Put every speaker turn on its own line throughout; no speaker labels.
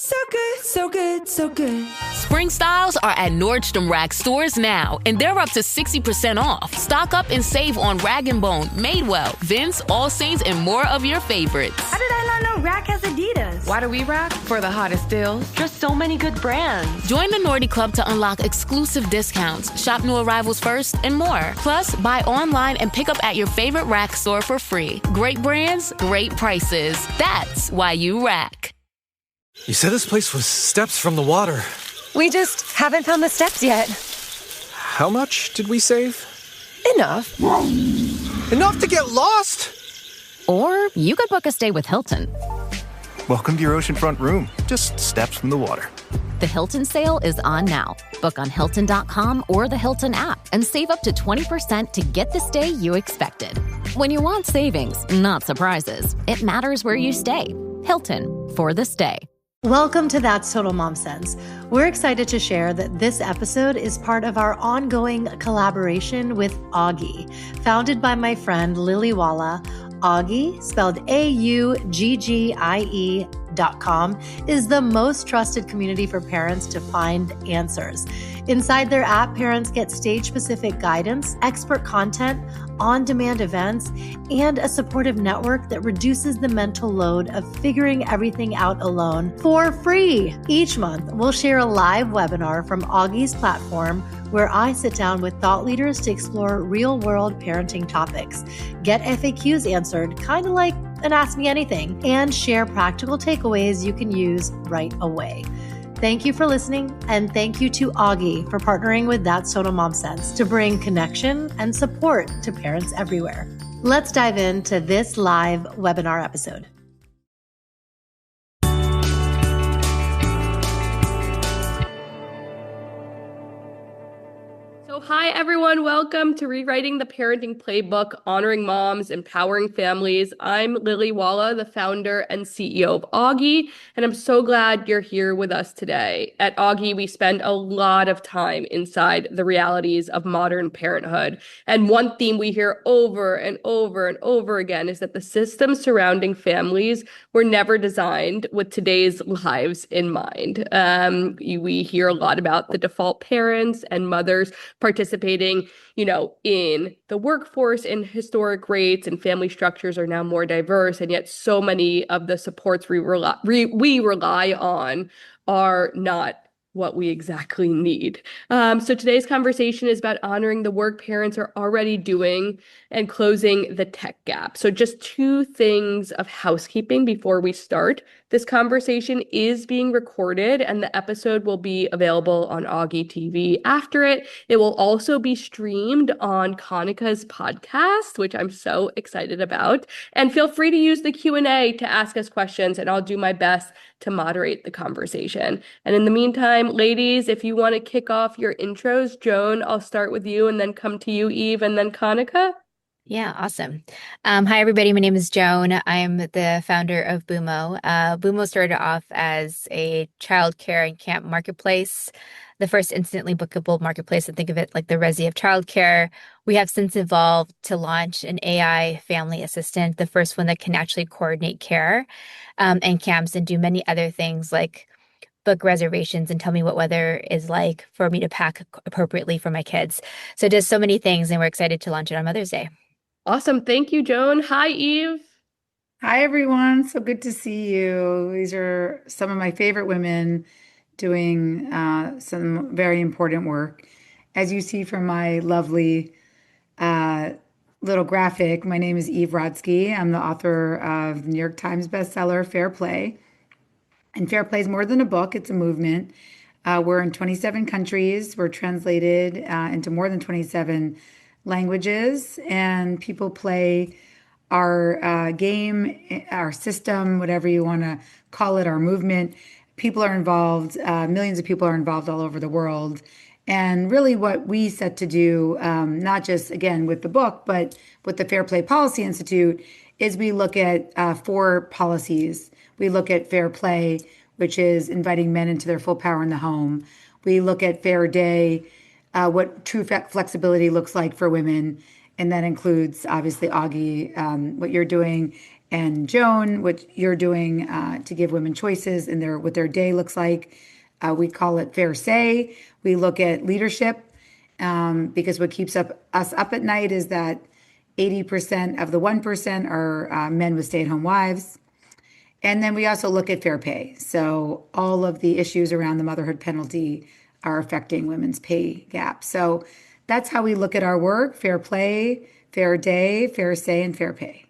So good, so good, so good.
Spring styles are at Nordstrom Rack stores now, and they're up to 60% off. Stock up and save on Rag & Bone, Madewell, Vince, All Saints, and more of your favorites.
How did I not know Rack has Adidas?
Why do we rack? For the hottest deals. Just so many good brands.
Join the Nordy Club to unlock exclusive discounts, shop new arrivals first, and more. Plus, buy online and pick up at your favorite Rack store for free. Great brands, great prices. That's why you rack.
You said this place was steps from the water.
We just haven't found the steps yet.
How much did we save?
Enough.
Enough to get lost?
Or you could book a stay with Hilton.
Welcome to your oceanfront room, just steps from the water.
The Hilton sale is on now. Book on Hilton.com or the Hilton app and save up to 20% to get the stay you expected. When you want savings, not surprises, it matters where you stay. Hilton, for the stay.
Welcome to That's Total Mom Sense. We're excited to share that this episode is part of our ongoing collaboration with AUGGIE, founded by my friend Lily Walla. AUGGIE, spelled AUGGIE.com, is the most trusted community for parents to find answers. Inside their app, parents get stage-specific guidance, expert content, on-demand events, and a supportive network that reduces the mental load of figuring everything out alone for free. Each month, we'll share a live webinar from AUGGIE's platform where I sit down with thought leaders to explore real-world parenting topics, get FAQs answered, kind of like an Ask Me Anything, and share practical takeaways you can use right away. Thank you for listening, and thank you to AUGGIE for partnering with That's Total Mom Sense to bring connection and support to parents everywhere. Let's dive into this live webinar episode.
Hi, everyone. Welcome to Rewriting the Parenting Playbook, Honoring Moms, Empowering Families. I'm Lily Walla, the founder and CEO of AUGGIE, and I'm so glad you're here with us today. At AUGGIE, we spend a lot of time inside the realities of modern parenthood. And one theme we hear over and over and over again is that the systems surrounding families were never designed with today's lives in mind. We hear a lot about the default parents and mothers participating, in the workforce in historic rates, and family structures are now more diverse, and yet so many of the supports we rely on are not what we exactly need. So today's conversation is about honoring the work parents are already doing and closing the tech gap. So just two things of housekeeping before we start. This conversation is being recorded, and the episode will be available on AUGGIE TV after it. It will also be streamed on Kanika's podcast, which I'm so excited about. And feel free to use the Q&A to ask us questions, and I'll do my best to moderate the conversation. And in the meantime, ladies, if you want to kick off your intros, Joan, I'll start with you and then come to you, Eve, and then Kanika.
Yeah, awesome. Hi, everybody. My name is Joan. I'm the founder of Boomo. Boomo started off as a childcare and camp marketplace, the first instantly bookable marketplace. And think of it like the Resi of childcare. We have since evolved to launch an AI family assistant, the first one that can actually coordinate care and camps and do many other things like book reservations and tell me what weather is like for me to pack appropriately for my kids. So it does so many things, and we're excited to launch it on Mother's Day.
Awesome. Thank you, Joan. Hi, Eve.
Hi, everyone. So good to see you. These are some of my favorite women doing some very important work. As you see from my lovely little graphic, my name is Eve Rodsky. I'm the author of the New York Times bestseller, Fair Play. And Fair Play is more than a book. It's a movement. We're in 27 countries. We're translated into more than 27 languages, and people play our game, our system, whatever you want to call it, our movement. People are involved, millions of people are involved all over the world. And really what we set to do, not just, again, with the book, but with the Fair Play Policy Institute, is we look at 4 policies. We look at fair play, which is inviting men into their full power in the home. We look at fair day, what true flexibility looks like for women. And that includes, obviously, AUGGIE, what you're doing, And Joan, what you're doing to give women choices in what their day looks like. We call it fair say. We look at leadership because what keeps us up at night is that 80% of the 1% are men with stay-at-home wives. And then we also look at fair pay. So all of the issues around the motherhood penalty are affecting women's pay gap. So that's how we look at our work: fair play, fair day, fair say, and fair pay.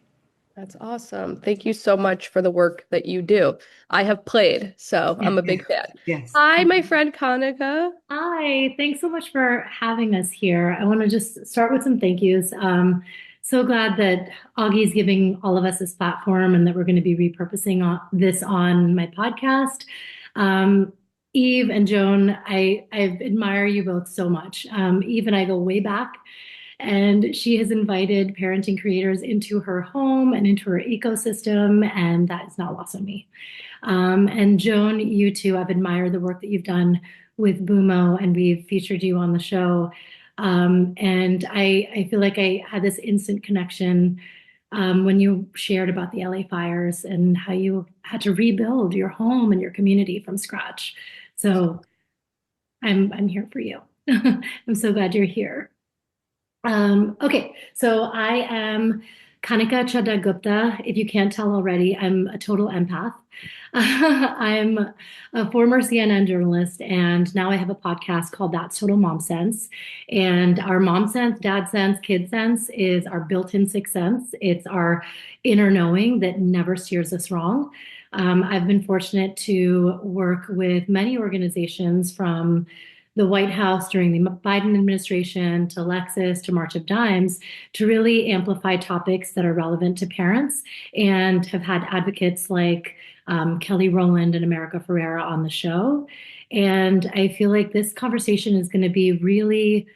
That's awesome. Thank you so much for the work that you do. I have played, so I'm a big fan.
Yes.
Hi, my friend Kanika.
Hi, thanks so much for having us here. I want to just start with some thank yous. So glad that Augie is giving all of us this platform and that we're going to be repurposing this on my podcast. Eve and Joan, I admire you both so much. Eve and I go way back, and she has invited parenting creators into her home and into her ecosystem, and that is not lost on me. And Joan, you too, I've admired the work that you've done with Bumo, and we've featured you on the show. And I feel like I had this instant connection when you shared about the LA fires and how you had to rebuild your home and your community from scratch. So I'm here for you. I'm so glad you're here. Okay, so I am Kanika Chadda Gupta. If you can't tell already, I'm a total empath. I'm a former CNN journalist, and now I have a podcast called That's Total Mom Sense. And our mom sense, dad sense, kid sense is our built-in sixth sense. It's our inner knowing that never steers us wrong. I've been fortunate to work with many organizations, from the White House during the Biden administration to Lexis to March of Dimes, to really amplify topics that are relevant to parents, and have had advocates like Kelly Rowland and America Ferrera on the show. And I feel like this conversation is going to be really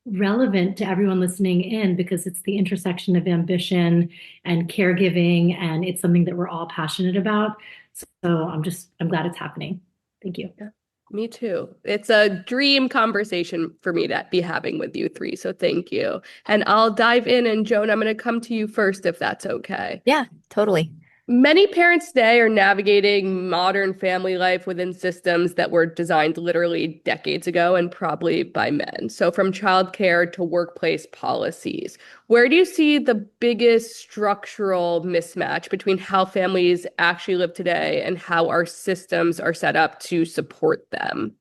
relevant to everyone listening in, because it's the intersection of ambition and caregiving, and it's something that we're all passionate about. So I'm glad it's happening. Thank you.
Yeah. Me too. It's a dream conversation for me to be having with you three. So thank you. And I'll dive in. And Joan, I'm going to come to you first, if that's okay.
Yeah, totally.
Many parents today are navigating modern family life within systems that were designed literally decades ago, and probably by men. So from childcare to workplace policies, where do you see the biggest structural mismatch between how families actually live today and how our systems are set up to support them?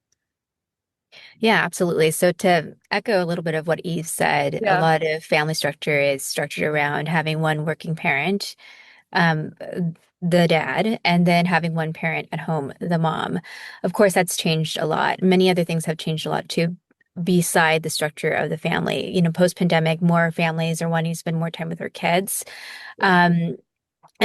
Yeah, absolutely. So to echo a little bit of what Eve said, a lot of family structure is structured around having one working parent, the dad, and then having one parent at home, the mom. Of course, that's changed a lot. Many other things have changed a lot too, beside the structure of the family. You know, post-pandemic, more families are wanting to spend more time with their kids. And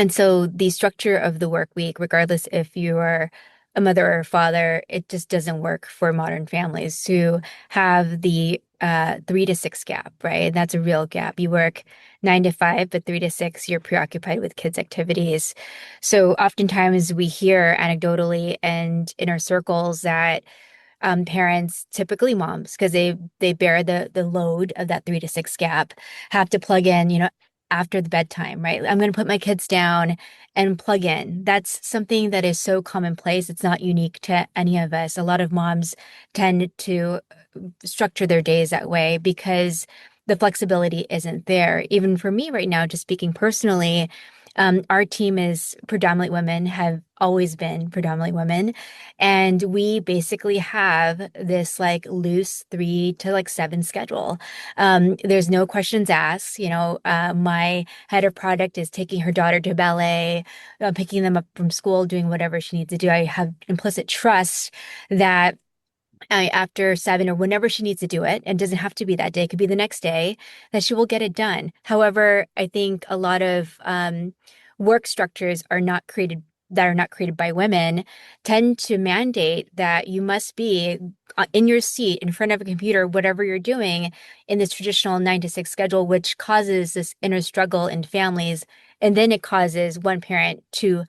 so the structure of the work week, regardless if you're a mother or a father, it just doesn't work for modern families who have the 3 to 6 gap, right? That's a real gap. You work 9 to 5, but 3 to 6, you're preoccupied with kids' activities. So oftentimes we hear anecdotally and in our circles that parents, typically moms, because they bear the load of that 3 to 6 gap, have to plug in, after the bedtime, right? I'm going to put my kids down and plug in. That's something that is so commonplace. It's not unique to any of us. A lot of moms tend to structure their days that way because the flexibility isn't there. Even for me right now, just speaking personally, our team is predominantly women, have always been predominantly women. And we basically have this like loose 3 to 7 schedule. There's no questions asked. My head of product is taking her daughter to ballet, picking them up from school, doing whatever she needs to do. I have implicit trust that after 7 or whenever she needs to do it, and doesn't have to be that day, it could be the next day, that she will get it done. However, I think a lot of work structures are not created by women tend to mandate that you must be in your seat in front of a computer, whatever you're doing, in this traditional 9 to 6 schedule, which causes this inner struggle in families. And then it causes one parent to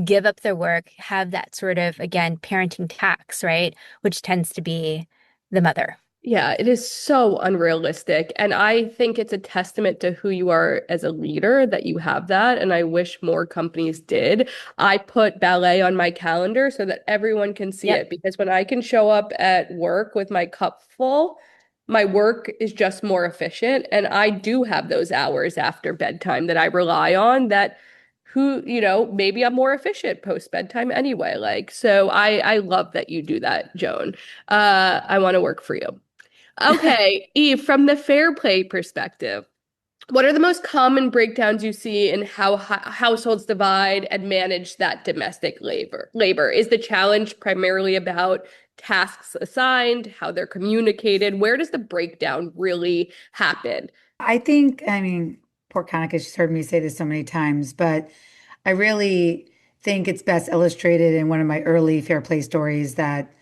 give up their work, have that sort of, again, parenting tax, right? Which tends to be the mother.
Yeah, it is so unrealistic. And I think it's a testament to who you are as a leader that you have that. And I wish more companies did. I put ballet on my calendar so that everyone can see it because when I can show up at work with my cup full, my work is just more efficient. And I do have those hours after bedtime that I rely on that maybe I'm more efficient post bedtime anyway. Like, so I love that you do that, Joan. I want to work for you. Okay, Eve, from the fair play perspective, what are the most common breakdowns you see in how households divide and manage that domestic labor? Is the challenge primarily about tasks assigned, how they're communicated? Where does the breakdown really happen?
I think, I mean, poor Kanika, she's heard me say this so many times, but I really think it's best illustrated in one of my early fair play stories that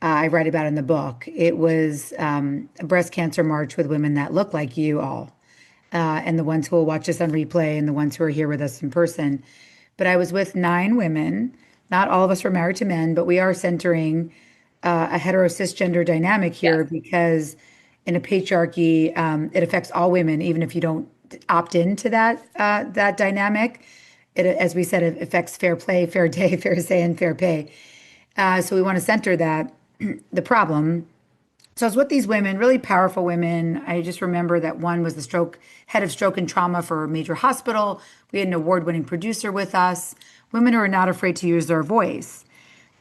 I write about in the book. It was a breast cancer march with women that look like you all, and the ones who will watch us on replay and the ones who are here with us in person. But I was with 9 women. Not all of us were married to men, but we are centering a hetero cisgender dynamic here because in a patriarchy, it affects all women, even if you don't opt into that dynamic. It, as we said, it affects fair play, fair day, fair say, and fair pay. So we want to center that the problem. So I was with these women, really powerful women. I just remember that one was the head of stroke and trauma for a major hospital. We had an award-winning producer with us, women who are not afraid to use their voice.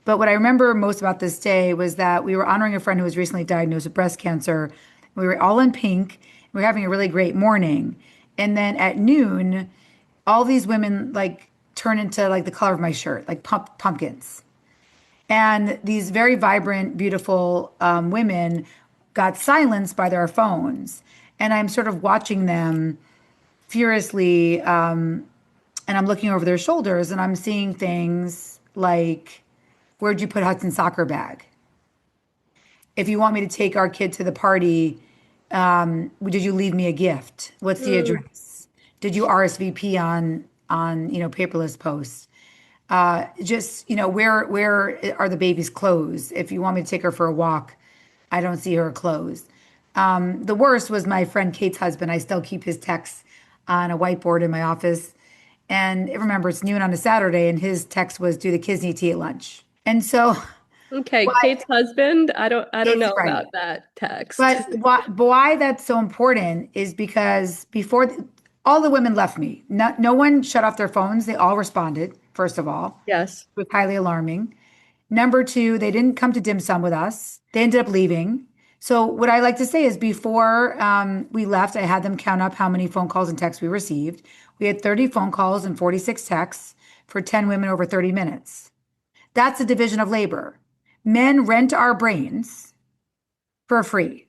But what I remember most about this day was that we were honoring a friend who was recently diagnosed with breast cancer. We were all in pink. We were having a really great morning. And then at noon, all these women like turn into like the color of my shirt, like pumpkins. And these very vibrant, beautiful women got silenced by their phones. And I'm sort of watching them furiously. And I'm looking over their shoulders and I'm seeing things like, where'd you put Hudson's soccer bag? If you want me to take our kid to the party, did you leave me a gift? What's the address? Did you RSVP on paperless posts? Where are the baby's clothes? If you want me to take her for a walk, I don't see her clothes. The worst was my friend Kate's husband. I still keep his texts on a whiteboard in my office. And remember, it's noon on a Saturday, and his text was, "Do the kids need to eat lunch?" And so,
okay, Kate's husband, I don't know
right
about that text.
But why that's so important is because before all the women left me, no one shut off their phones. They all responded. First of all,
yes,
it was highly alarming. Number two, they didn't come to dim sum with us. They ended up leaving. So what I like to say is before we left, I had them count up how many phone calls and texts we received. We had 30 phone calls and 46 texts for 10 women over 30 minutes. That's a division of labor. Men rent our brains for free.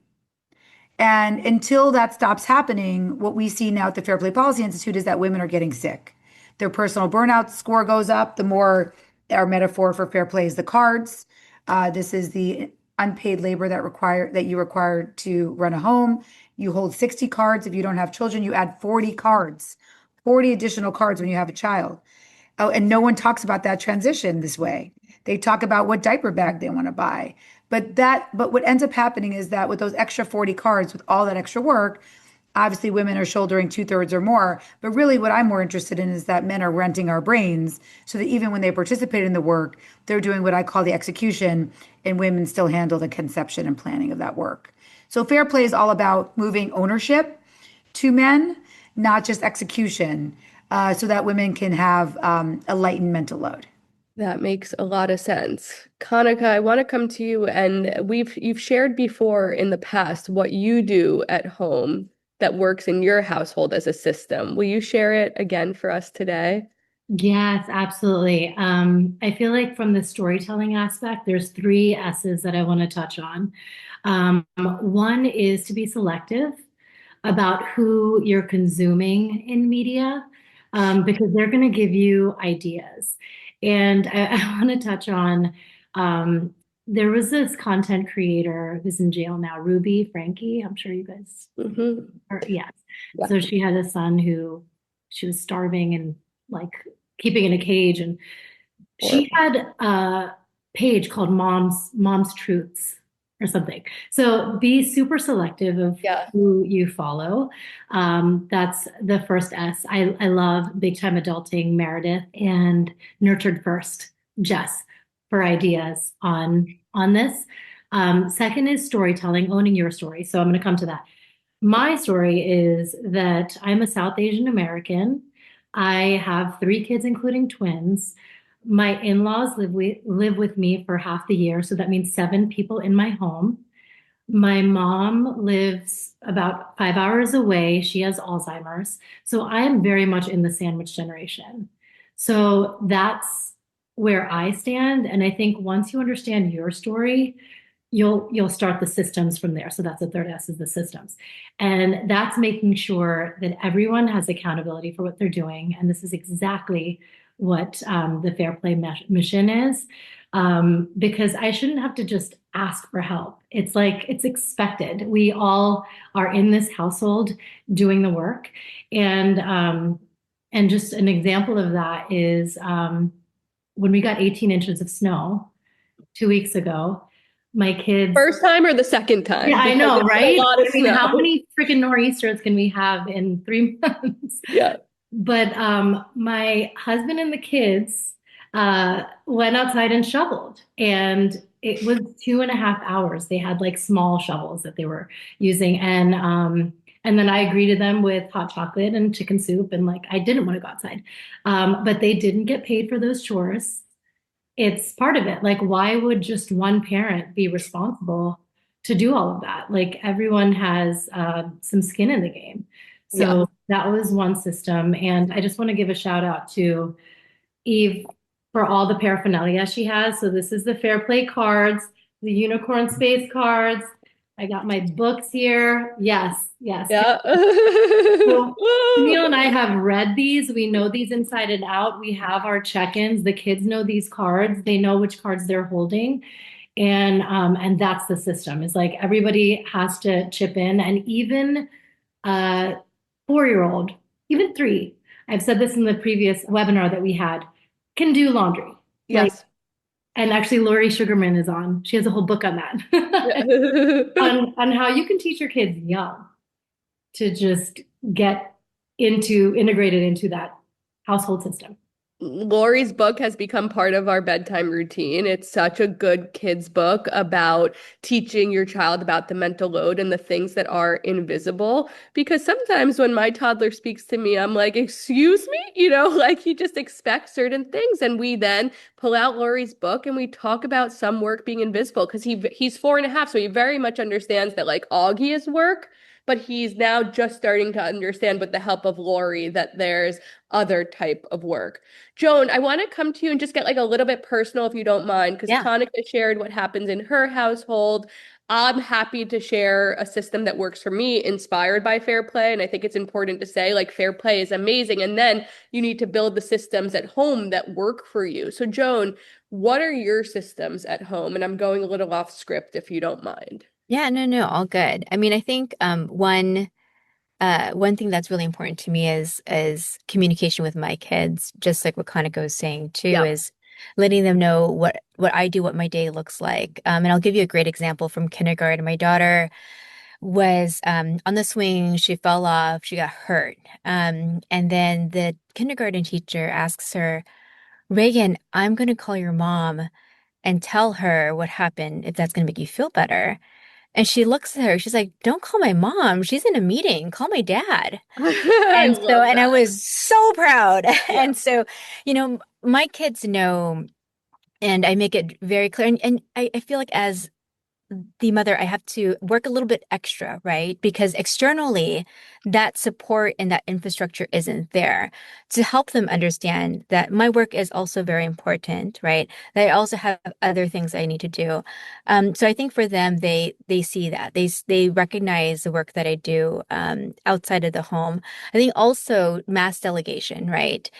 And until that stops happening, what we see now at the Fair Play Policy Institute is that women are getting sick. Their personal burnout score goes up. The more our metaphor for fair play is the cards. This is the unpaid labor that you require to run a home. You hold 60 cards. If you don't have children, you add 40 cards, 40 additional cards when you have a child. Oh, and no one talks about that transition this way. They talk about what diaper bag they want to buy. But what ends up happening is that with those extra 40 cards, with all that extra work, obviously women are shouldering 2/3 or more. But really what I'm more interested in is that men are renting our brains so that even when they participate in the work, they're doing what I call the execution, and women still handle the conception and planning of that work. So fair play is all about moving ownership to men, not just execution, so that women can have a lightened mental load.
That makes a lot of sense. Kanika, I want to come to you, and you've shared before in the past what you do at home that works in your household as a system. Will you share it again for us today?
Yes, absolutely. I feel like from the storytelling aspect, there's 3 S's that I want to touch on. One is to be selective about who you're consuming in media, because they're going to give you ideas. And I want to touch on, there was this content creator who's in jail now, Ruby Frankie. I'm sure you guys, yes. Yeah. So she had a son who she was starving and like keeping in a cage. And she had a page called Mom's Truths. or something. So be super selective of who you follow. That's the first S. I love Big Time Adulting, Meredith, and Nurtured First, Jess, for ideas on this. Second is storytelling, owning your story. So I'm going to come to that. My story is that I'm a South Asian American. I have 3 kids, including twins. My in-laws live with me for half the year, so that means 7 people in my home. My mom lives about 5 hours away. She has Alzheimer's. So I am very much in the sandwich generation. So that's where I stand. And I think once you understand your story, you'll start the systems from there. So that's the third S, is the systems. And that's making sure that everyone has accountability for what they're doing. And this is exactly what the Fair Play mission is. Because I shouldn't have to just ask for help. It's like, it's expected. We all are in this household doing the work. And just an example of that is when we got 18 inches of snow 2 weeks ago, my kids.
First time or the second time?
Yeah, I know, right?
I mean,
how many freaking nor'easters can we have in 3 months?
Yeah.
But my husband and the kids went outside and shoveled, and it was 2.5 hours. They had like small shovels that they were using, and then I greeted them with hot chocolate and chicken soup, and like I didn't want to go outside, but they didn't get paid for those chores. It's part of it. Like, why would just one parent be responsible to do all of that? Like, everyone has some skin in the game. So that was one system. And I just want to give a shout out to Eve for all the paraphernalia she has. So this is the Fair Play cards, the unicorn space cards. I got my books here. Yes.
Yeah.
So Neil and I have read these. We know these inside and out. We have our check-ins. The kids know these cards. They know which cards they're holding. And that's the system. It's like everybody has to chip in. And even 4-year-old, even 3, I've said this in the previous webinar that we had, can do laundry.
Yes.
And actually, Lori Sugarman is on. She has a whole book on that, on how you can teach your kids young to just get integrated into that household system.
Lori's book has become part of our bedtime routine. It's such a good kids book about teaching your child about the mental load and the things that are invisible. Because sometimes when my toddler speaks to me, I'm like, excuse me? Like he just expects certain things. And we then pull out Lori's book and we talk about some work being invisible, because he's 4.5. So he very much understands that like AUGGIE is work. But he's now just starting to understand, with the help of Lori, that there's other type of work. Joan, I want to come to you and just get like a little bit personal, if you don't mind, because Tonica shared what happens in her household. I'm happy to share a system that works for me, inspired by Fair Play. And I think it's important to say, like, Fair Play is amazing. And then you need to build the systems at home that work for you. So Joan, what are your systems at home? And I'm going a little off script, if you don't mind.
Yeah, no, all good. I mean, I think one thing that's really important to me is communication with my kids, just like what Kaneko was saying too, is letting them know what I do, what my day looks like. And I'll give you a great example from kindergarten. My daughter was on the swing, she fell off, she got hurt. And then the kindergarten teacher asks her, Reagan, I'm going to call your mom and tell her what happened, if that's going to make you feel better. And she looks at her, she's like, don't call my mom. She's in a meeting. Call my dad. And I was so proud. Yeah. And so, my kids know, and I make it very clear. And I feel like as the mother, I have to work a little bit extra, right? Because externally, that support and that infrastructure isn't there to help them understand that my work is also very important, right? That I also have other things I need to do. So I think for them, they see that. They recognize the work that I do outside of the home. I think also mass delegation, right?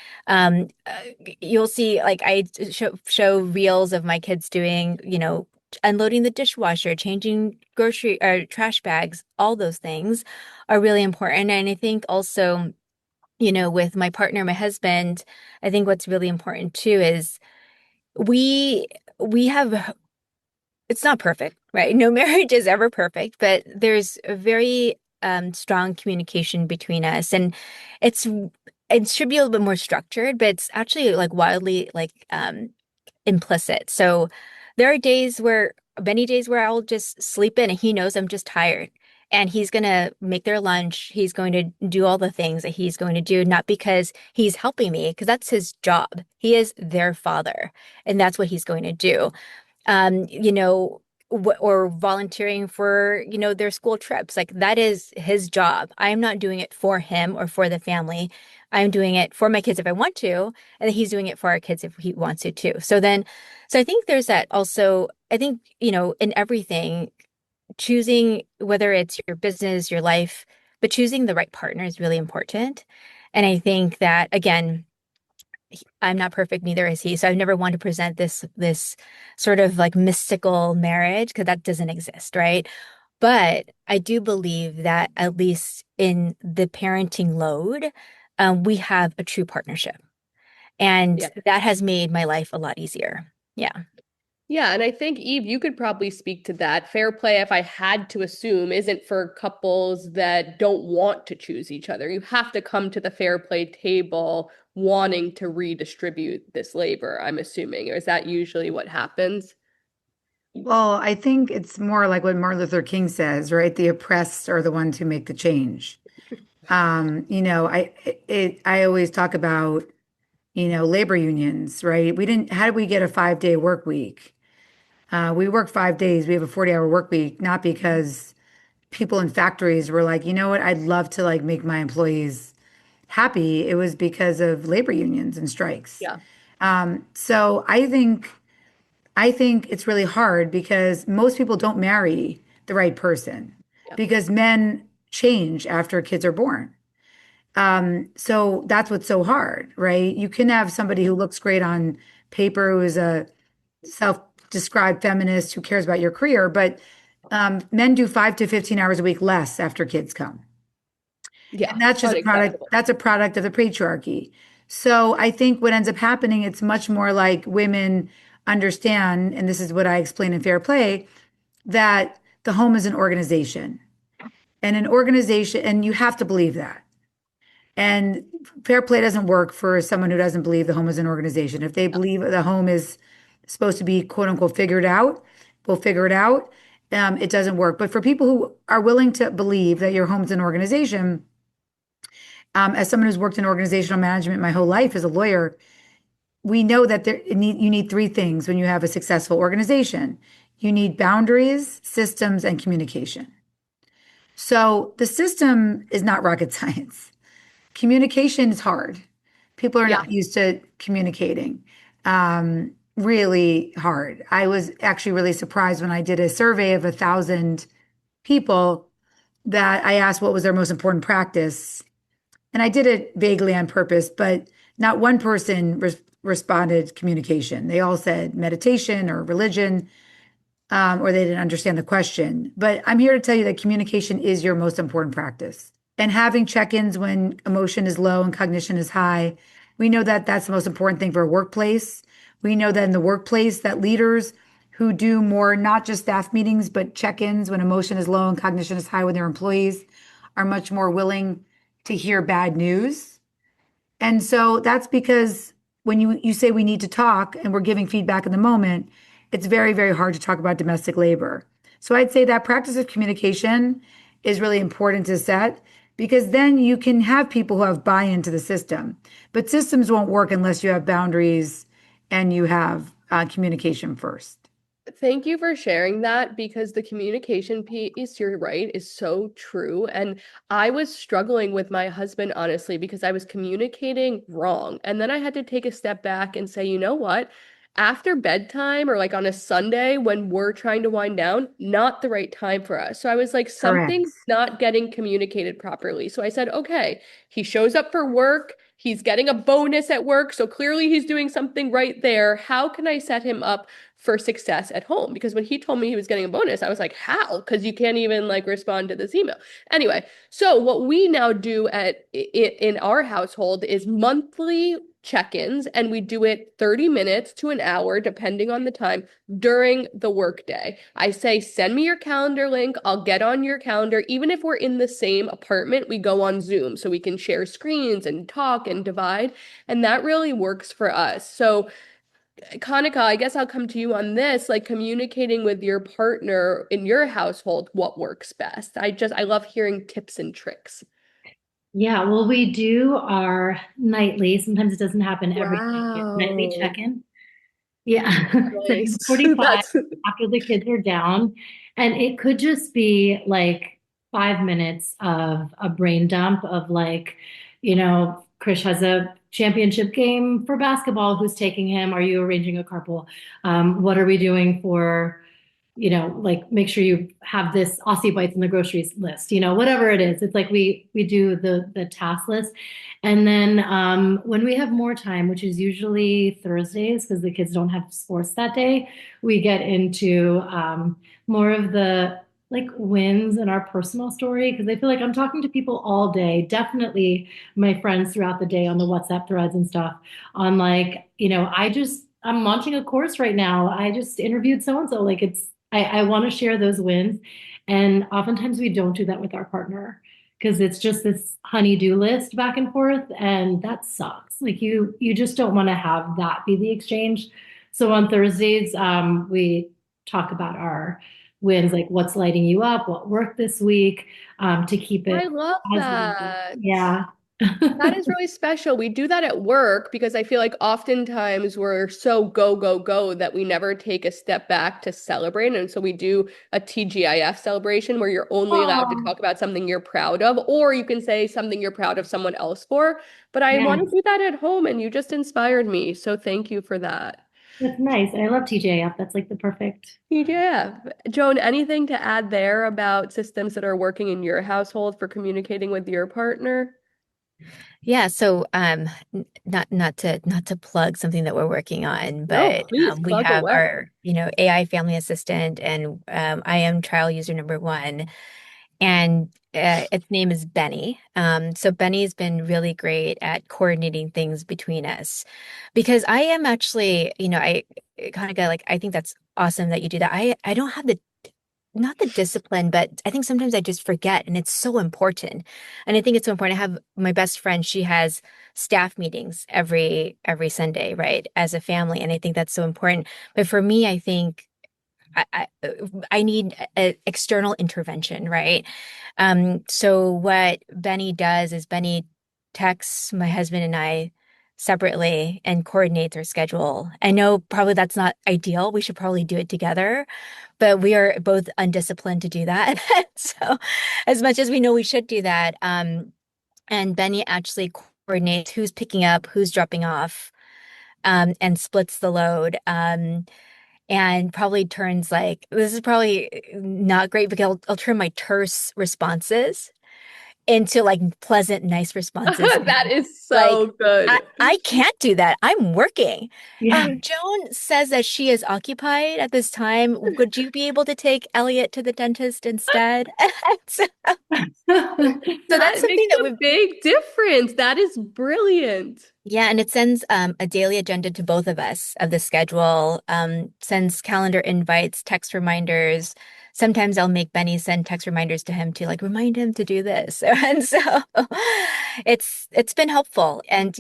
You'll see, like, I show reels of my kids doing, unloading the dishwasher, changing grocery or trash bags, all those things are really important. And I think also, with my partner, my husband, I think what's really important too is we have it's not perfect, right? No marriage is ever perfect, but there's a very strong communication between us, and it's it should be a little bit more structured, but it's actually like wildly like implicit. So there are many days where I'll just sleep in and he knows I'm just tired. And he's going to make their lunch. He's going to do all the things that he's going to do, not because he's helping me, because that's his job. He is their father, and that's what he's going to do. You know, or volunteering for, you know, their school trips. Like that is his job. I am not doing it for him or for the family. I'm doing it for my kids if I want to, and then he's doing it for our kids if he wants to too. So I think there's that also. I think, you know, in everything, choosing whether it's your business, your life, but choosing the right partner is really important. And I think that again, I'm not perfect, neither is he. So I've never wanted to present this sort of like mystical marriage because that doesn't exist, right? But I do believe that at least in the parenting load, we have a true partnership. And that has made my life a lot easier. Yeah.
Yeah, and I think Eve, you could probably speak to that. Fair play, if I had to assume, isn't for couples that don't want to choose each other. You have to come to the fair play table wanting to redistribute this labor, I'm assuming. Or is that usually what happens?
Well, I think it's more like what Martin Luther King says, right? The oppressed are the ones who make the change. You know, I always talk about, you know, labor unions, right? How did we get a 5-day work week? We work 5 days. We have a 40-hour work week, not because people in factories were like, you know what, I'd love to like make my employees happy. It was because of labor unions and strikes.
Yeah.
So I think it's really hard because most people don't marry the right person because men change after kids are born. So that's what's so hard, right? You can have somebody who looks great on paper, who is a self-described feminist who cares about your career, but men do 5 to 15 hours a week less after kids come.
Yeah.
And that's just that's a product of the patriarchy. So I think what ends up happening, it's much more like women understand, and this is what I explain in Fair Play, that the home is an organization. And an organization, and you have to believe that. And Fair Play doesn't work for someone who doesn't believe the home is an organization. If they believe the home is supposed to be quote unquote figured out, we'll figure it out. It doesn't work. But for people who are willing to believe that your home's an organization, as someone who's worked in organizational management my whole life as a lawyer, we know that you need three things when you have a successful organization. You need boundaries, systems, and communication. So the system is not rocket science. Communication is hard. People are not used to communicating. Really hard. I was actually really surprised when I did a survey of 1,000 people that I asked what was their most important practice. And I did it vaguely on purpose, but not one person responded communication. They all said meditation or religion, or they didn't understand the question. But I'm here to tell you that communication is your most important practice. And having check-ins when emotion is low and cognition is high, we know that that's the most important thing for a workplace. We know that in the workplace that leaders who do more, not just staff meetings, but check-ins when emotion is low and cognition is high with their employees are much more willing to hear bad news. And so that's because when you say we need to talk and we're giving feedback in the moment, it's very, very hard to talk about domestic labor. So I'd say that practice of communication is really important to set because then you can have people who have buy-in to the system. But systems won't work unless you have boundaries and you have communication first.
Thank you for sharing that because the communication piece, you're right, is so true. And I was struggling with my husband, honestly, because I was communicating wrong. And then I had to take a step back and say, you know what? After bedtime or like on a Sunday when we're trying to wind down, not the right time for us. So I was like, something's not getting communicated properly. So I said, okay, he shows up for work. He's getting a bonus at work. So clearly he's doing something right there. How can I set him up for success at home? Because when he told me he was getting a bonus, I was like, how? Because you can't even like respond to this email. Anyway, so what we now do in our household is monthly check-ins, and we do it 30 minutes to an hour, depending on the time, during the workday. I say, send me your calendar link. I'll get on your calendar. Even if we're in the same apartment, we go on Zoom so we can share screens and talk and divide. And that really works for us. So Kanika, I guess I'll come to you on this, like communicating with your partner in your household, what works best. I love hearing tips and tricks.
Yeah, well, we do our nightly. Sometimes it doesn't happen every night. Nightly
Wow.
check-in. Yeah.
Nice.
45
That's
after the kids are down. And it could just be like 5 minutes of a brain dump of like, Krish has a championship game for basketball. Who's taking him? Are you arranging a carpool? What are we doing for, like make sure you have this Aussie Bites in the groceries list, whatever it is. It's like we do the task list. And then when we have more time, which is usually Thursdays because the kids don't have sports that day, we get into more of the like wins in our personal story, because I feel like I'm talking to people all day, definitely my friends throughout the day on the WhatsApp threads and stuff, on like, I'm launching a course right now. I just interviewed so-and-so. Like I want to share those wins. And oftentimes we don't do that with our partner because it's just this honey-do list back and forth. And that sucks. Like you just don't want to have that be the exchange. So on Thursdays, we talk about our wins, like what's lighting you up, what worked this week, to keep it
I love
positive.
that.
Yeah.
That is really special. We do that at work because I feel like oftentimes we're so go, go, go that we never take a step back to celebrate. And so we do a TGIF celebration where you're only allowed to talk about something you're proud of, or you can say something you're proud of someone else for. But I want to do that at home, and you just inspired me. So thank you for that.
That's nice. I love TJF. That's like the perfect.
TGIF. Joan, anything to add there about systems that are working in your household for communicating with your partner?
Yeah, so not to plug something that we're working on,
No,
but
please
we
plug
have
away.
our, AI family assistant, and I am trial user number one, and its name is Benny. So Benny's been really great at coordinating things between us, because I am actually, I kind of got like, I think that's awesome that you do that. I don't have the not the discipline, but I think sometimes I just forget, and it's so important. And I think it's so important. I have my best friend, she has staff meetings every Sunday, right, as a family. And I think that's so important. But for me, I think I need a external intervention, right? So what Benny does is Benny texts my husband and I separately and coordinates our schedule. I know probably that's not ideal. We should probably do it together, but we are both undisciplined to do that. So as much as we know we should do that, and Benny actually coordinates who's picking up, who's dropping off, and splits the load. And probably turns like, this is probably not great because I'll turn my terse responses into like pleasant, nice responses.
That is so good.
I can't do that. I'm working.
Yeah.
Joan says that she is occupied at this time. Would you be able to take Elliot to the dentist instead? So that's something
makes
that
a big difference. That is brilliant.
Yeah, and it sends a daily agenda to both of us of the schedule, sends calendar invites, text reminders. Sometimes I'll make Benny send text reminders to him to like remind him to do this. And so it's been helpful. And,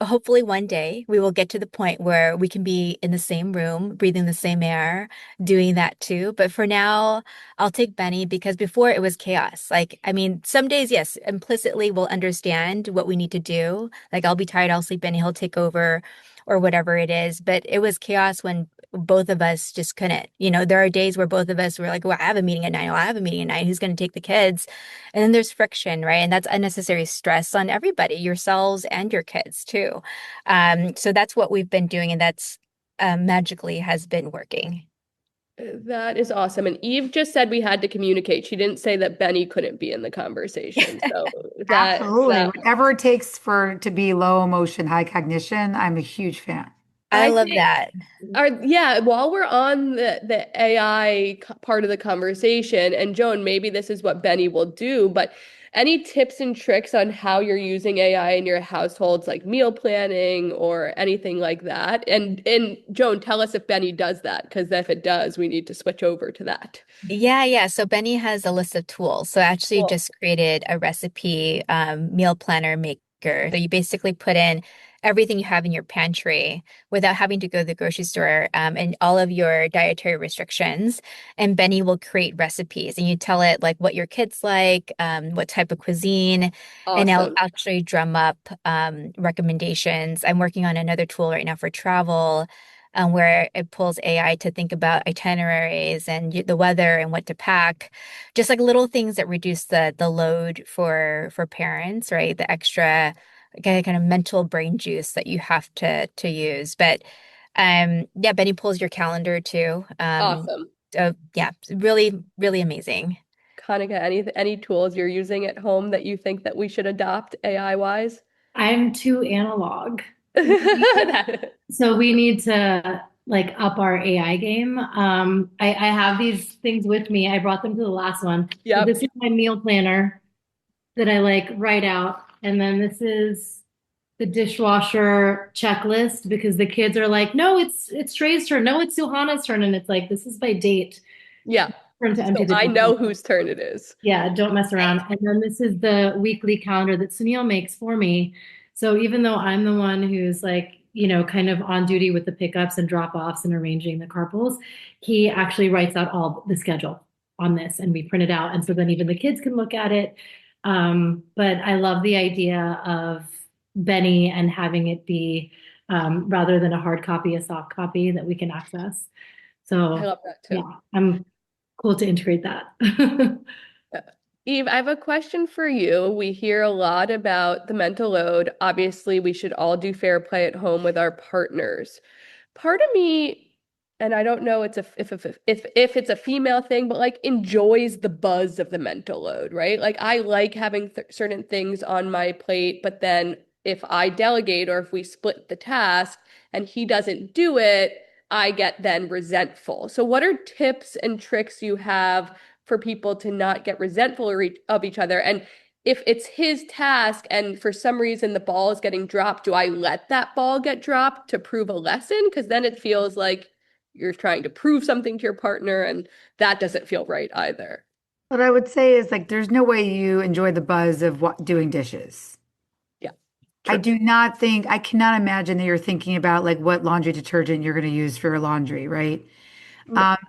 hopefully one day we will get to the point where we can be in the same room, breathing the same air, doing that too. But for now, I'll take Benny because before it was chaos. Like, I mean, some days, yes, implicitly we'll understand what we need to do. Like I'll be tired, I'll sleep in, he'll take over or whatever it is. But it was chaos when both of us just couldn't. There are days where both of us were like, well, I have a meeting at 9. Well, I have a meeting at 9. Who's going to take the kids? And then there's friction, right? And that's unnecessary stress on everybody, yourselves and your kids too. So that's what we've been doing, and that's magically has been working.
That is awesome. And Eve just said we had to communicate. She didn't say that Benny couldn't be in the conversation. So
Absolutely. Whatever it takes to be low emotion, high cognition, I'm a huge fan.
I love that.
While we're on the AI part of the conversation, and Joan, maybe this is what Benny will do, but Any tips and tricks on how you're using AI in your households, like meal planning or anything like that? And Joan, tell us if Benny does that, because if it does, we need to switch over to that.
Yeah. So Benny has a list of tools. So I actually
Cool.
just created a recipe meal planner maker. So you basically put in everything you have in your pantry without having to go to the grocery store and all of your dietary restrictions. And Benny will create recipes and you tell it like what your kids like, what type of cuisine, and I'll
Awesome.
actually drum up recommendations. I'm working on another tool right now for travel where it pulls AI to think about itineraries and the weather and what to pack, just like little things that reduce the load for parents, right? The extra kind of mental brain juice that you have to use. But yeah, Benny pulls your calendar too.
Awesome.
So yeah, really, really amazing.
Kanika, any tools you're using at home that you think that we should adopt AI wise?
I'm too analog. So we need to like up our AI game. I have these things with me. I brought them to the last one.
Yep.
This is my meal planner that I like write out. And then this is the dishwasher checklist because the kids are like, no, it's Trey's turn. No, it's Johanna's turn. And it's like, this is by date.
Yeah.
Turn to empty
So
the
I know
dishwasher.
whose turn it is.
Yeah, don't mess around. And then this is the weekly calendar that Sunil makes for me. So even though I'm the one who's like, kind of on duty with the pickups and drop-offs and arranging the carpools, he actually writes out all the schedule on this and we print it out. And so then even the kids can look at it. But I love the idea of Benny and having it be rather than a hard copy, a soft copy that we can access. So
I love that too.
yeah, I'm cool to integrate that.
Eve, I have a question for you. We hear a lot about the mental load. Obviously, we should all do fair play at home with our partners. Part of me, and I don't know if it's a female thing, but like enjoys the buzz of the mental load, right? Like I like having certain things on my plate, but then if I delegate or if we split the task and he doesn't do it, I get then resentful. So what are tips and tricks you have for people to not get resentful of each other? And if it's his task and for some reason the ball is getting dropped, do I let that ball get dropped to prove a lesson? Because then it feels like you're trying to prove something to your partner, and that doesn't feel right either.
What I would say is like, there's no way you enjoy the buzz of doing dishes.
Yeah.
I
True.
I cannot imagine that you're thinking about like what laundry detergent you're going to use for your laundry, right?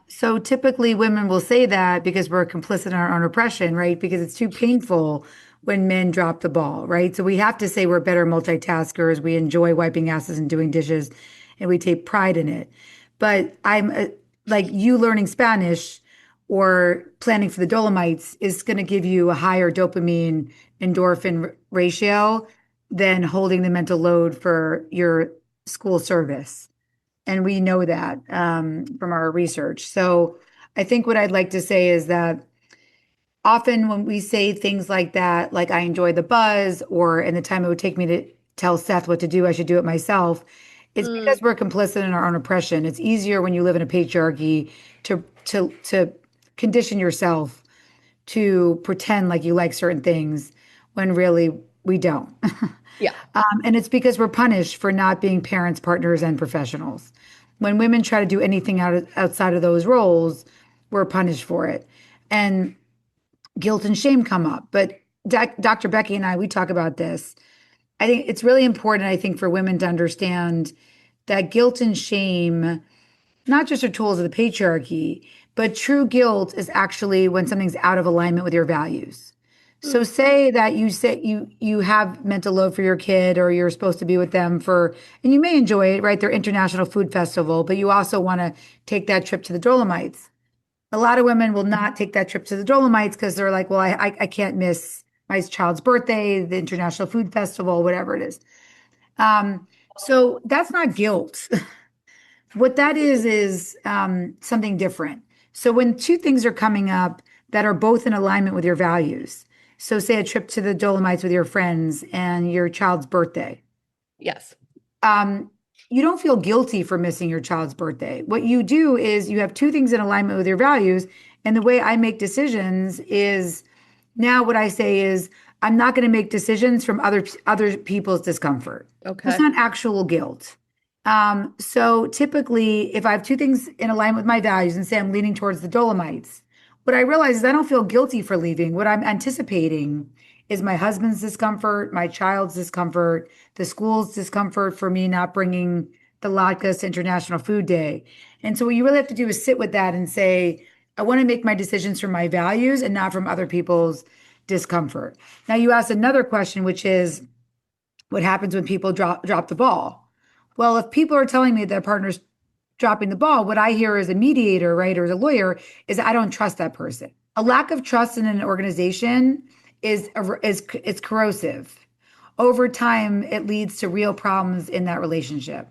So typically women will say that because we're complicit in our own oppression, right? Because it's too painful when men drop the ball, right? So we have to say we're better multitaskers. We enjoy wiping asses and doing dishes, and we take pride in it. But I'm like you learning Spanish or planning for the Dolomites is going to give you a higher dopamine endorphin ratio than holding the mental load for your school service. And we know that from our research. So I think what I'd like to say is that often when we say things like that, like I enjoy the buzz, or in the time it would take me to tell Seth what to do, I should do it myself. It's because we're complicit in our own oppression. It's easier when you live in a patriarchy to condition yourself to pretend like you like certain things when really we don't.
Yeah.
And it's because we're punished for not being parents, partners, and professionals. When women try to do anything outside of those roles, we're punished for it. And guilt and shame come up. But Dr. Becky and I, we talk about this. I think it's really important, I think, for women to understand that guilt and shame, not just are tools of the patriarchy, but true guilt is actually when something's out of alignment with your values. So say that you have mental load for your kid, or you're supposed to be with them and you may enjoy it, right? Their international food festival, but you also want to take that trip to the Dolomites. A lot of women will not take that trip to the Dolomites because they're like, well, I can't miss my child's birthday, the international food festival, whatever it is. So that's not guilt. What that is something different. So when two things are coming up that are both in alignment with your values, so say a trip to the Dolomites with your friends and your child's birthday.
Yes.
You don't feel guilty for missing your child's birthday. What you do is you have two things in alignment with your values. And the way I make decisions is Now what I say is I'm not going to make decisions from other people's discomfort.
Okay.
It's not actual guilt. So typically, if I have two things in alignment with my values and say I'm leaning towards the Dolomites, what I realize is I don't feel guilty for leaving. What I'm anticipating is my husband's discomfort, my child's discomfort, the school's discomfort for me not bringing the latkes to International Food Day. And so what you really have to do is sit with that and say, I want to make my decisions from my values and not from other people's discomfort. Now you asked another question, which is what happens when people drop the ball? Well, if people are telling me their partner's dropping the ball, what I hear as a mediator, right, or as a lawyer, is I don't trust that person. A lack of trust in an organization is it's corrosive. Over time, it leads to real problems in that relationship.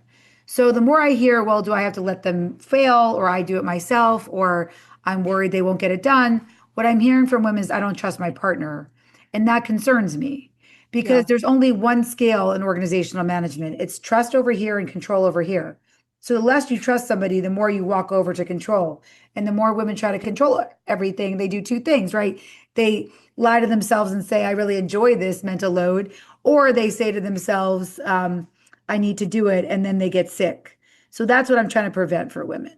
So the more I hear, well, do I have to let them fail, or I do it myself, or I'm worried they won't get it done? What I'm hearing from women is I don't trust my partner, and that concerns me. Because there's only one scale in organizational management. It's trust over here and control over here. So the less you trust somebody, the more you walk over to control. And the more women try to control everything, they do two things, right? They lie to themselves and say, I really enjoy this mental load. Or they say to themselves, I need to do it. And then they get sick. So that's what I'm trying to prevent for women.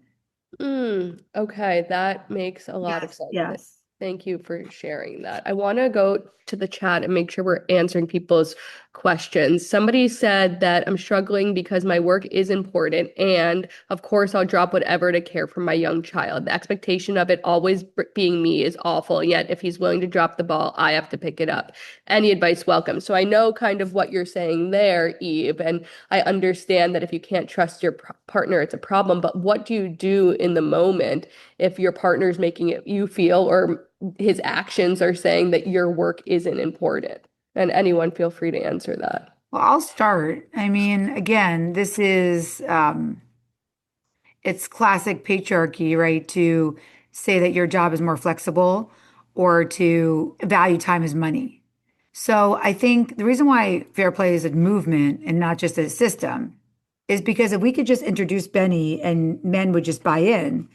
Okay, that makes a lot of sense.
Yes.
Thank you for sharing that. I want to go to the chat and make sure we're answering people's questions. Somebody said that I'm struggling because my work is important, and of course I'll drop whatever to care for my young child. The expectation of it always being me is awful, yet if he's willing to drop the ball, I have to pick it up. Any advice welcome. So I know kind of what you're saying there, Eve, and I understand that if you can't trust your partner, it's a problem, but what do you do in the moment if your partner's making it you feel, or his actions are saying that your work isn't important? And anyone feel free to answer that.
Well, I'll start. I mean, again, this is it's classic patriarchy, right? To say that your job is more flexible or to value time as money. So I think the reason why fair play is a movement and not just a system is because if we could just introduce Benny and men would just buy in,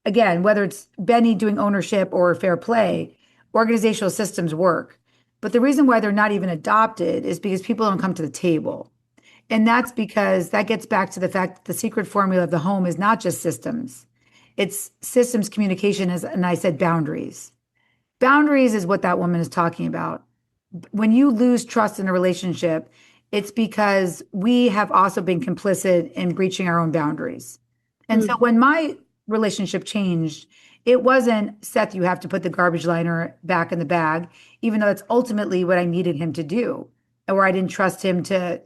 again, whether it's Benny doing ownership or fair play, organizational systems work. But the reason why they're not even adopted is because people don't come to the table. And that's because that gets back to the fact that the secret formula of the home is not just systems. It's systems, communication, and I said boundaries. Boundaries is what that woman is talking about. When you lose trust in a relationship, it's because we have also been complicit in breaching our own boundaries. And so when my relationship changed, it wasn't, Seth, you have to put the garbage liner back in the bag, even though that's ultimately what I needed him to do, or I didn't trust him to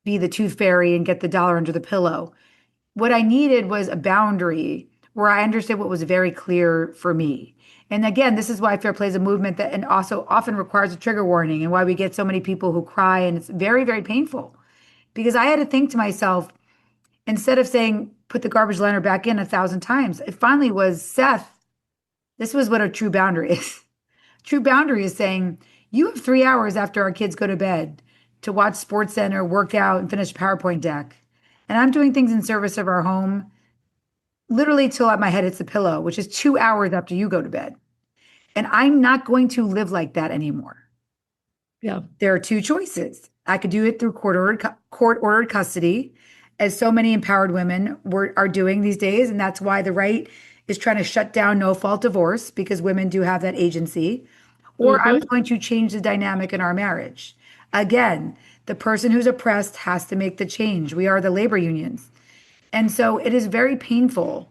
be the tooth fairy and get the dollar under the pillow. What I needed was a boundary where I understood what was very clear for me. And again, this is why fair play is a movement that and also often requires a trigger warning, and why we get so many people who cry, and it's very, very painful. Because I had to think to myself, instead of saying, put the garbage liner back in 1,000 times, it finally was, Seth, this was what a true boundary is. True boundary is saying, you have 3 hours after our kids go to bed to watch Sports Center, work out, and finish PowerPoint deck. And I'm doing things in service of our home, literally till my head hits the pillow, which is 2 hours after you go to bed. And I'm not going to live like that anymore.
Yeah.
There are two choices. I could do it through court-ordered custody, as so many empowered women are doing these days. And that's why the right is trying to shut down no-fault divorce, because women do have that agency. Or I'm going to change the dynamic in our marriage. Again, the person who's oppressed has to make the change. We are the labor unions. And so it is very painful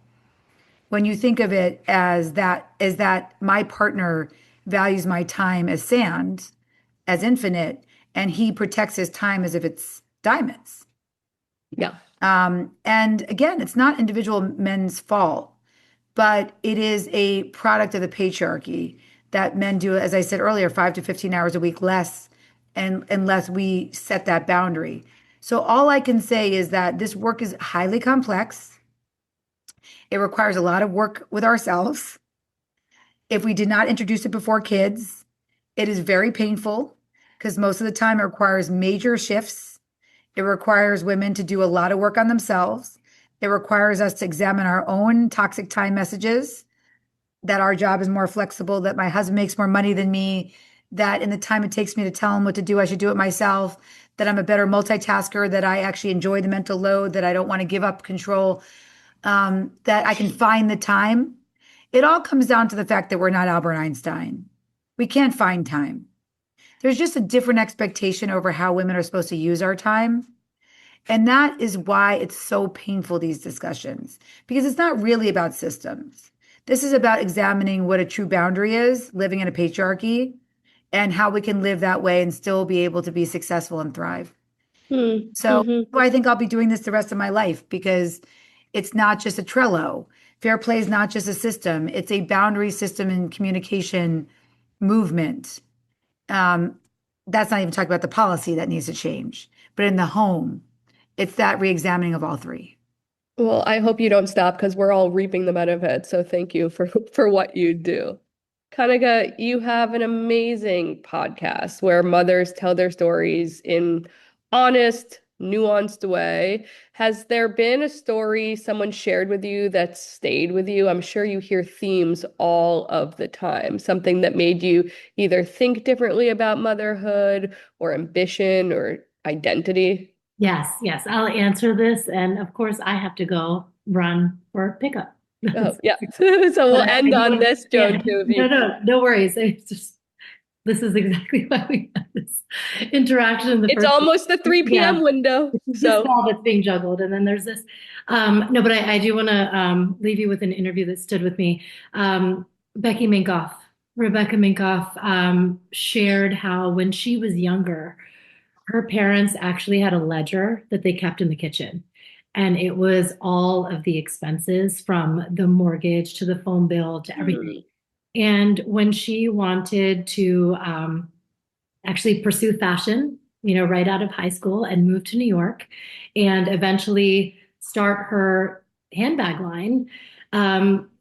when you think of it as that my partner values my time as sand, as infinite, and he protects his time as if it's diamonds.
Yeah.
And again, it's not individual men's fault, but it is a product of the patriarchy that men do, as I said earlier, 5 to 15 hours a week less, and unless we set that boundary. So all I can say is that this work is highly complex. It requires a lot of work with ourselves. If we did not introduce it before kids, it is very painful, because most of the time it requires major shifts. It requires women to do a lot of work on themselves. It requires us to examine our own toxic time messages, that our job is more flexible, that my husband makes more money than me, that in the time it takes me to tell him what to do, I should do it myself, that I'm a better multitasker, that I actually enjoy the mental load, that I don't want to give up control, that I can find the time. It all comes down to the fact that we're not Albert Einstein. We can't find time. There's just a different expectation over how women are supposed to use our time. And that is why it's so painful, these discussions, because it's not really about systems. This is about examining what a true boundary is, living in a patriarchy, and how we can live that way and still be able to be successful and thrive. So I think I'll be doing this the rest of my life, because it's not just a Trello. Fair play is not just a system. It's a boundary system and communication movement. That's not even talking about the policy that needs to change, but in the home, it's that reexamining of all three.
Well, I hope you don't stop, because we're all reaping the benefit. So thank you for what you do. Kanika, you have an amazing podcast where mothers tell their stories in honest, nuanced way. Has there been a story someone shared with you that stayed with you? I'm sure you hear themes all of the time, something that made you either think differently about motherhood or ambition or identity.
Yes, I'll answer this. And of course, I have to go run for pickup.
Oh, yeah. So we'll end on this, Joan, too.
No worries. It's just, this is exactly why we have this interaction.
It's almost the 3 p.m. window. So
all that's being juggled. And then there's this. No, but I do want to leave you with an interview that stood with me. Rebecca Minkoff shared how when she was younger, her parents actually had a ledger that they kept in the kitchen. And it was all of the expenses, from the mortgage to the phone bill to everything. And when she wanted to actually pursue fashion, right out of high school, and move to New York and eventually start her handbag line,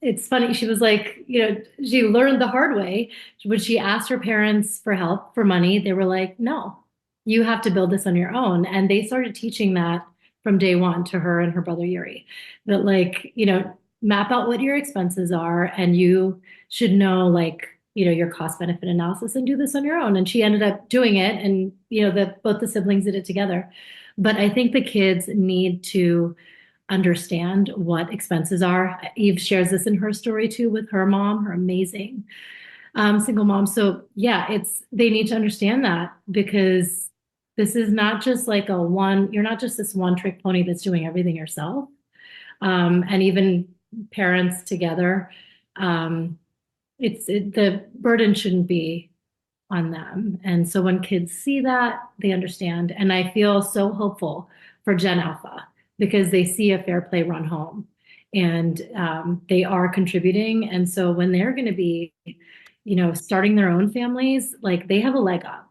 it's funny. She was like, she learned the hard way. When she asked her parents for help, for money, they were like, no, you have to build this on your own. And they started teaching that from day one to her and her brother Yuri, that map out what your expenses are, and you should know your cost benefit analysis, and do this on your own. And she ended up doing it, and both the siblings did it together. But I think the kids need to understand what expenses are. Eve shares this in her story too, with her mom, her amazing single mom. So yeah, they need to understand that, because this is not just you're not just this one trick pony that's doing everything yourself. And even parents together, the burden shouldn't be on them. And so when kids see that, they understand. And I feel so hopeful for Gen Alpha, because they see a fair play run home, and they are contributing. And so when they're going to be, starting their own families, they have a leg up.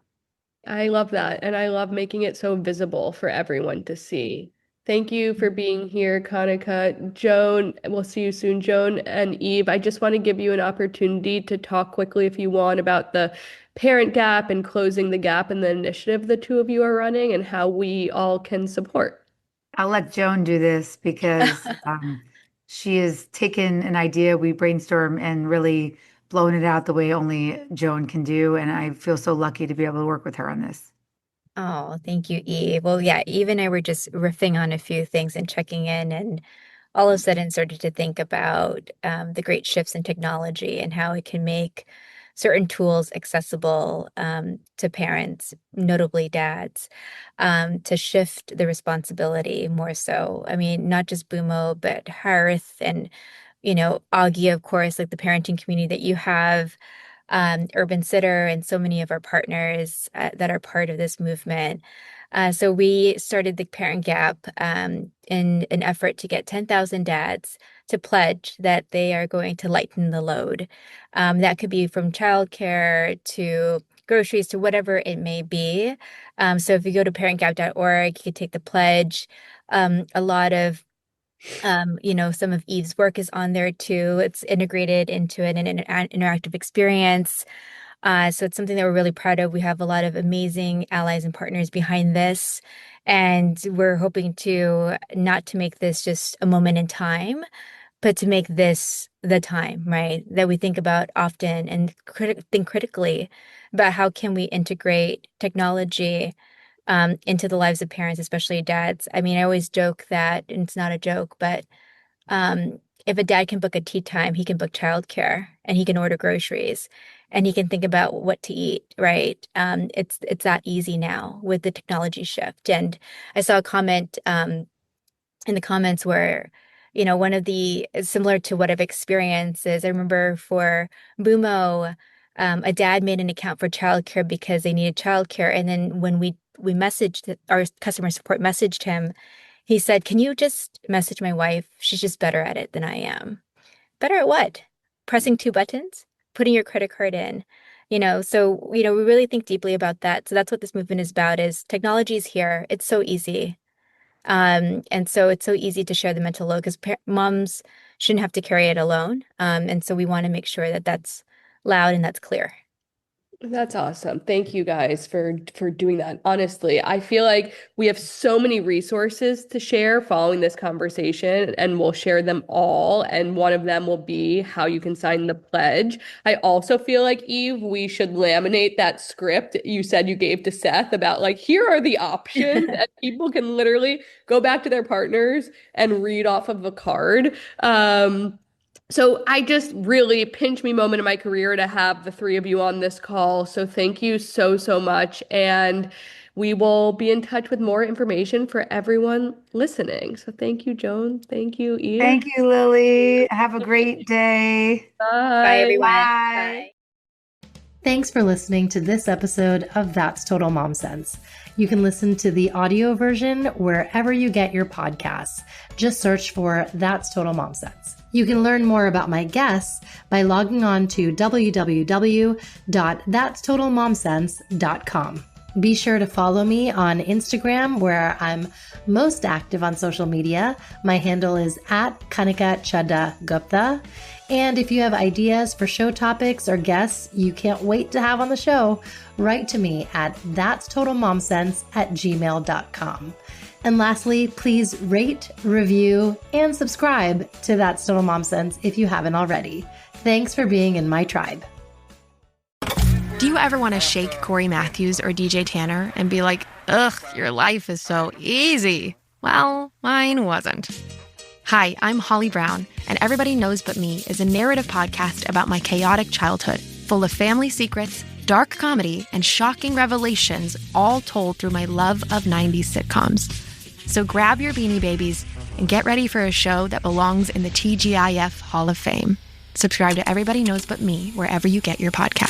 I love that. And I love making it so visible for everyone to see. Thank you for being here, Kanika. Joan, we'll see you soon. Joan and Eve, I just want to give you an opportunity to talk quickly, if you want, about the parent gap and closing the gap, and the initiative the two of you are running, and how we all can support.
I'll let Joan do this, because she has taken an idea we brainstormed and really blown it out the way only Joan can do. And I feel so lucky to be able to work with her on this.
Oh, thank you, Eve. Well, yeah, Eve and I were just riffing on a few things and checking in, and all of a sudden started to think about the great shifts in technology and how it can make certain tools accessible to parents, notably dads, to shift the responsibility more so. I mean, not just Bumo, but Hearth and AUGGIE, of course, the parenting community that you have, Urban Sitter, and so many of our partners that are part of this movement. So we started the Parent Gap in an effort to get 10,000 dads to pledge that they are going to lighten the load. That could be from childcare to groceries to whatever it may be. So if you go to parentgap.org, you can take the pledge. A lot of some of Eve's work is on there too. It's integrated into an interactive experience. So it's something that we're really proud of. We have a lot of amazing allies and partners behind this. And we're hoping to not to make this just a moment in time, but to make this the time, right, that we think about often and think critically about how can we integrate technology into the lives of parents, especially dads. I mean, I always joke that, and it's not a joke, but if a dad can book a tea time, he can book childcare and he can order groceries and he can think about what to eat, right? It's that easy now with the technology shift. And I saw a comment in the comments where, one of the similar to what I've experienced is I remember for Bumo, a dad made an account for childcare because they needed childcare. And then when we messaged, our customer support messaged him, he said, "Can you just message my wife? She's just better at it than I am." Better at what? Pressing 2 buttons? Putting your credit card in? So, we really think deeply about that. So that's what this movement is about, is technology is here. It's so easy. And so it's so easy to share the mental load because moms shouldn't have to carry it alone. And so we want to make sure that that's loud and that's clear.
That's awesome. Thank you guys for doing that. Honestly, I feel like we have so many resources to share following this conversation, and we'll share them all. And one of them will be how you can sign the pledge. I also feel like, Eve, we should laminate that script you said you gave to Seth about here are the options and people can literally go back to their partners and read off of a card. So I just really pinch me moment in my career to have the 3 of you on this call. So thank you so, so much. And we will be in touch with more information for everyone listening. So thank you, Joan. Thank you, Eve.
Thank you, Lily. Have a great day.
Bye.
Bye, everyone.
Bye.
Thanks for listening to this episode of That's Total Mom Sense. You can listen to the audio version wherever you get your podcasts. Just search for That's Total Mom Sense. You can learn more about my guests by logging on to www.thatstotalmomsense.com. Be sure to follow me on Instagram, where I'm most active on social media. My handle is @KanikaChadda-Gupta. And if you have ideas for show topics or guests you can't wait to have on the show, write to me at thatstotalmomsense@gmail.com. And lastly, please rate, review, and subscribe to That's Total Mom Sense if you haven't already. Thanks for being in my tribe.
Do you ever want to shake Corey Matthews or DJ Tanner and be like, ugh, your life is so easy? Well, mine wasn't. Hi, I'm Holly Brown, and Everybody Knows But Me is a narrative podcast about my chaotic childhood, full of family secrets, dark comedy, and shocking revelations, all told through my love of 90s sitcoms. So grab your Beanie Babies and get ready for a show that belongs in the TGIF Hall of Fame. Subscribe to Everybody Knows But Me wherever you get your podcast.